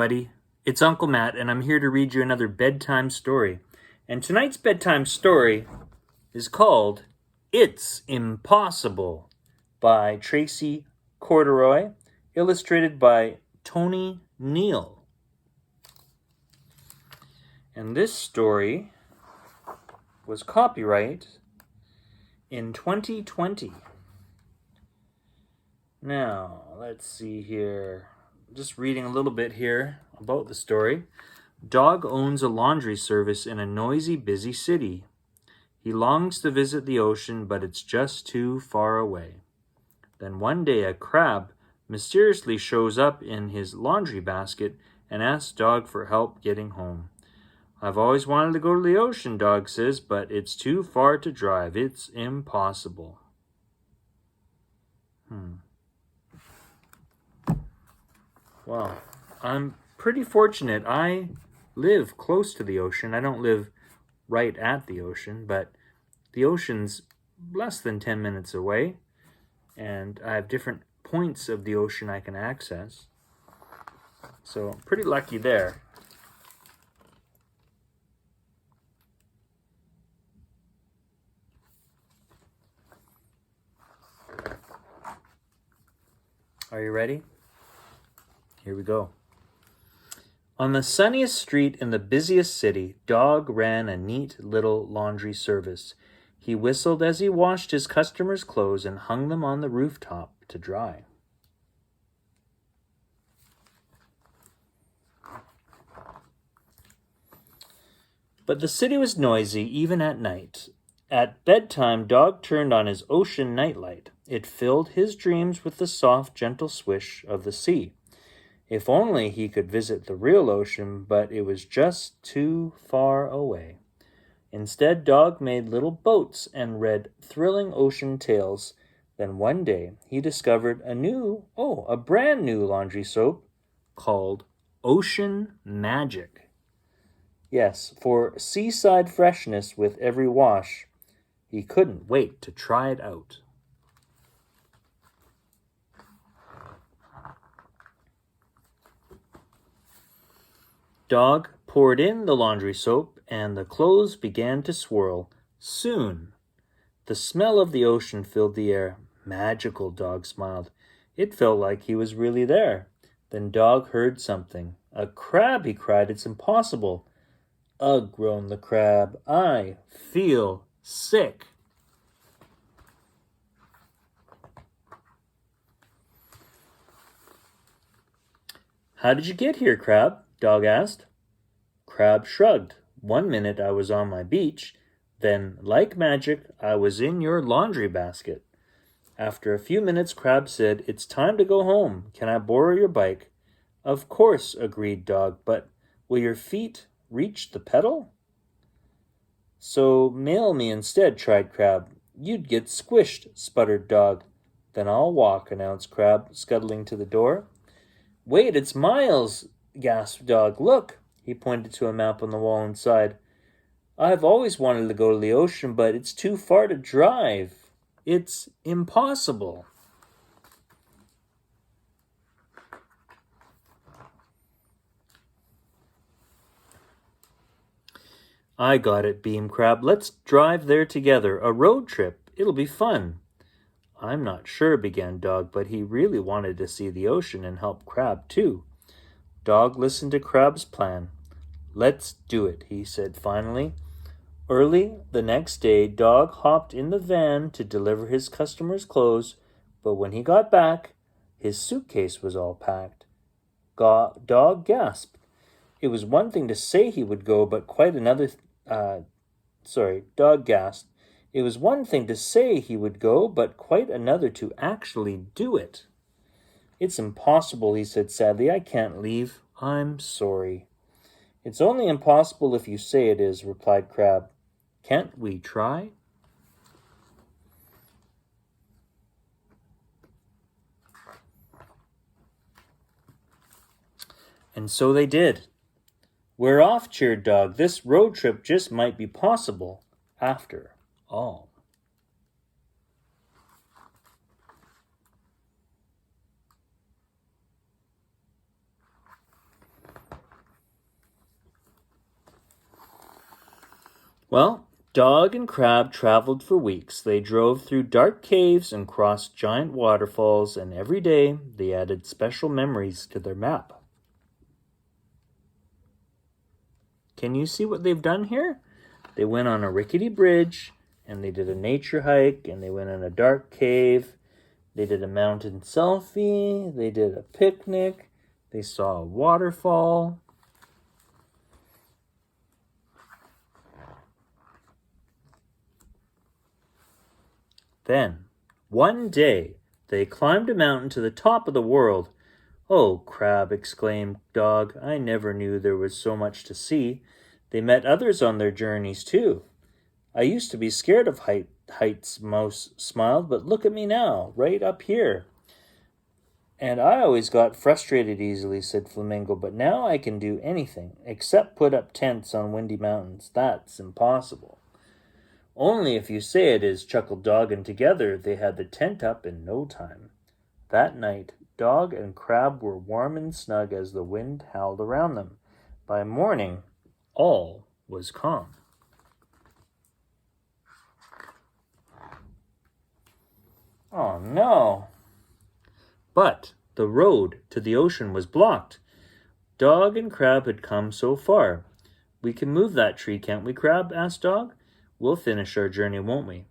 everybody. It's Uncle Matt, and I'm here to read you another bedtime story. And tonight's bedtime story is called It's Impossible by Tracey Corderoy, illustrated by Tony Neal. And this story was copyright in 2020. Now, let's see here. Just reading a little bit here about the story. Dog owns a laundry service in a noisy, busy city. He longs to visit the ocean, but it's just too far away. Then one day a crab mysteriously shows up in his laundry basket and asks Dog for help getting home. I've always wanted to go to the ocean, Dog says, but it's too far to drive. It's impossible. Well, I'm pretty fortunate. I live close to the ocean. I don't live right at the ocean, but the ocean's less than 10 minutes away, and I have different points of the ocean I can access. So I'm pretty lucky there. Are you ready? Here we go. On the sunniest street in the busiest city, Dog ran a neat little laundry service. He whistled as he washed his customers' clothes and hung them on the rooftop to dry. But the city was noisy even at night. At bedtime, Dog turned on his ocean nightlight. It filled his dreams with the soft, gentle swish of the sea. If only he could visit the real ocean, but it was just too far away. Instead, Dog made little boats and read thrilling ocean tales. Then one day, he discovered a brand new laundry soap called Ocean Magic. Yes, for seaside freshness with every wash. He couldn't wait to try it out. Dog poured in the laundry soap, and the clothes began to swirl. Soon, the smell of the ocean filled the air. Magical, Dog smiled. It felt like he was really there. Then Dog heard something. A crab, he cried. It's impossible. Ugh, groaned the crab. I feel sick. How did you get here, Crab? Dog asked. Crab shrugged. 1 minute I was on my beach, then, like magic, I was in your laundry basket. After a few minutes, Crab said, It's time to go home. Can I borrow your bike? Of course, agreed Dog, but will your feet reach the pedal? So mail me instead, tried Crab. You'd get squished, sputtered Dog. Then I'll walk, announced Crab, scuttling to the door. Wait, it's miles, gasped Dog. Look, he pointed to a map on the wall inside. I've always wanted to go to the ocean, but it's too far to drive. It's impossible. I got it, beamed Crab. Let's drive there together. A road trip. It'll be fun. I'm not sure, began Dog, but he really wanted to see the ocean and help Crab, too. Dog listened to Crab's plan. Let's do it, he said finally. Early the next day, Dog hopped in the van to deliver his customers' clothes, but when he got back, his suitcase was all packed. Dog gasped. It was one thing to say he would go, but quite another... Dog gasped. It was one thing to say he would go, but quite another to actually do it. It's impossible, he said sadly. I can't leave. I'm sorry. It's only impossible if you say it is, replied Crab. Can't we try? And so they did. We're off, cheered Dog. This road trip just might be possible after all. Well, Dog and Crab traveled for weeks. They drove through dark caves and crossed giant waterfalls, and every day they added special memories to their map. Can you see what they've done here? They went on a rickety bridge, and they did a nature hike, and they went in a dark cave. They did a mountain selfie. They did a picnic. They saw a waterfall. Then, one day, they climbed a mountain to the top of the world. "Oh, Crab," exclaimed Dog, "I never knew there was so much to see." They met others on their journeys, too. "I used to be scared of heights," Mouse smiled, "but look at me now, right up here." "And I always got frustrated easily," said Flamingo, "but now I can do anything, except put up tents on windy mountains. That's impossible." "Only if you say it is," chuckled Dog, and together they had the tent up in no time. That night, Dog and Crab were warm and snug as the wind howled around them. By morning, all was calm. Oh no! But the road to the ocean was blocked. Dog and Crab had come so far. "We can move that tree, can't we, Crab?" asked Dog. "We'll finish our journey, won't we?"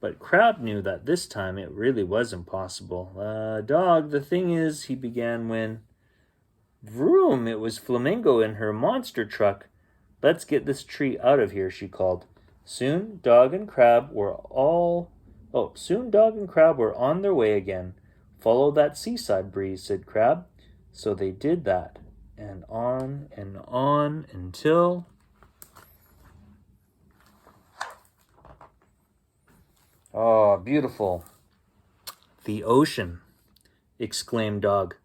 But Crab knew that this time it really was impossible. Dog, the thing is," he began when... Vroom! It was Flamingo in her monster truck. "Let's get this tree out of here," she called. Soon Dog and Crab were on their way again. "Follow that seaside breeze," said Crab. So they did that, and on until... "Oh, beautiful." "The ocean," exclaimed Dog.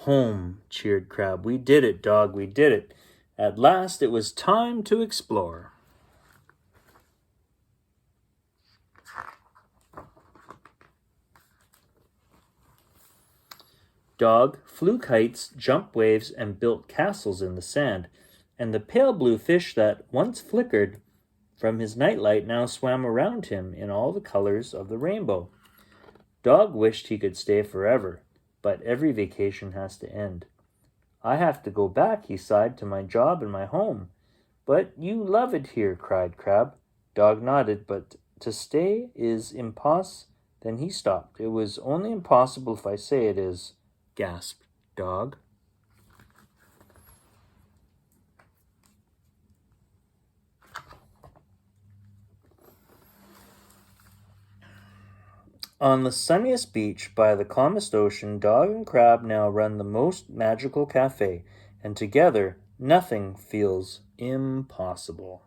"Home," cheered Crab. "We did it, Dog, we did it. At last it was time to explore." Dog flew kites, jumped waves, and built castles in the sand, and the pale blue fish that once flickered from his nightlight now swam around him in all the colors of the rainbow. Dog wished he could stay forever, but every vacation has to end. "I have to go back," he sighed, "to my job and my home." "But you love it here," cried Crab. Dog nodded, "but to stay is Then he stopped. "It was only impossible if I say it is," gasped Dog. On the sunniest beach by the calmest ocean, Dog and Crab now run the most magical cafe, and together nothing feels impossible.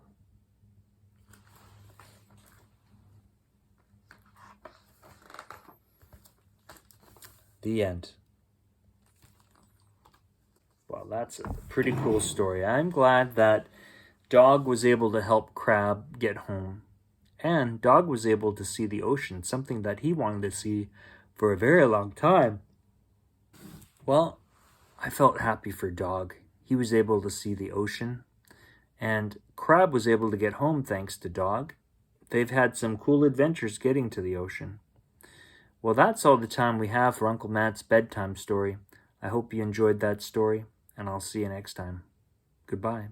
The end. Well, that's a pretty cool story. I'm glad that Dog was able to help Crab get home. And Dog was able to see the ocean, something that he wanted to see for a very long time. Well, I felt happy for Dog. He was able to see the ocean. And Crab was able to get home thanks to Dog. They've had some cool adventures getting to the ocean. Well, that's all the time we have for Uncle Matt's bedtime story. I hope you enjoyed that story, and I'll see you next time. Goodbye.